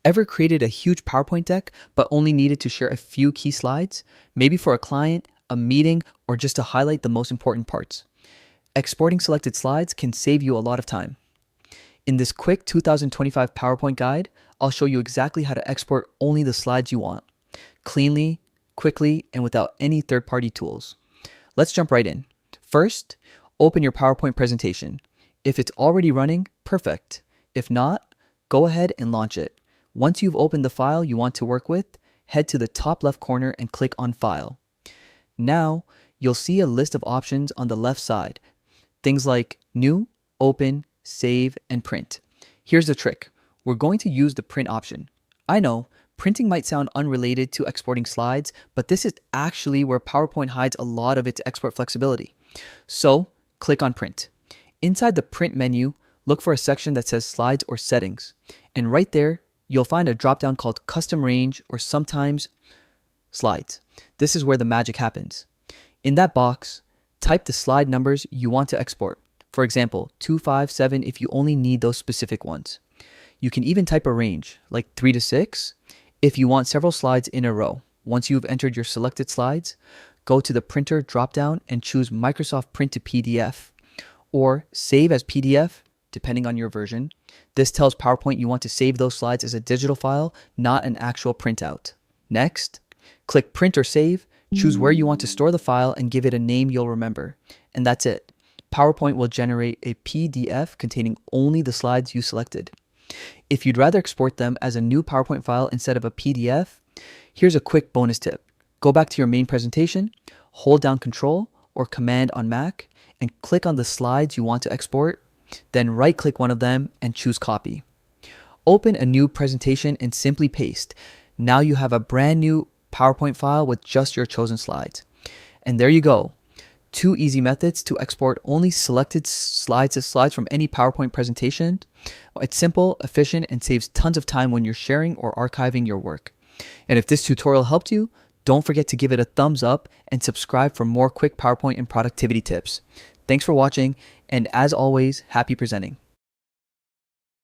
Ever created a huge PowerPoint deck but only needed to share a few key slides? Maybe for a client, a meeting, or just to highlight the most important parts. Exporting selected slides can save you a lot of time. In this quick 2025 PowerPoint guide, I'll show you exactly how to export only the slides you want, cleanly, quickly, and without any third-party tools. Let's jump right in. First, open your PowerPoint presentation. If it's already running, perfect. If not, go ahead and launch it. Once you've opened the file you want to work with, head to the top left corner and click on File. Now, you'll see a list of options on the left side. Things like New, Open, Save, and Print. Here's the trick. We're going to use the Print option. I know, printing might sound unrelated to exporting slides, but this is actually where PowerPoint hides a lot of its export flexibility. So, click on Print. Inside the Print menu, look for a section that says Slides or Settings. And right there, you'll find a drop-down called Custom Range or sometimes Slides. This is where the magic happens. In that box, type the slide numbers you want to export. For example, 257 if you only need those specific ones. You can even type a range, like 3 to 6, if you want several slides in a row. Once you've entered your selected slides, go to the Printer drop-down and choose Microsoft Print to PDF or Save as PDF, depending on your version. This tells PowerPoint you want to save those slides as a digital file, not an actual printout. Next, click Print or Save, choose where you want to store the file and give it a name you'll remember. And that's it. PowerPoint will generate a PDF containing only the slides you selected. If you'd rather export them as a new PowerPoint file instead of a PDF, here's a quick bonus tip. Go back to your main presentation, hold down Control or Command on Mac, and click on the slides you want to export, then right-click one of them and choose Copy. Open a new presentation and simply paste. Now you have a brand new PowerPoint file with just your chosen slides. And there you go. 2 easy methods to export only selected slides from any PowerPoint presentation. It's simple, efficient, and saves tons of time when you're sharing or archiving your work. And if this tutorial helped you, don't forget to give it a thumbs up and subscribe for more quick PowerPoint and productivity tips. Thanks for watching, and as always, happy presenting.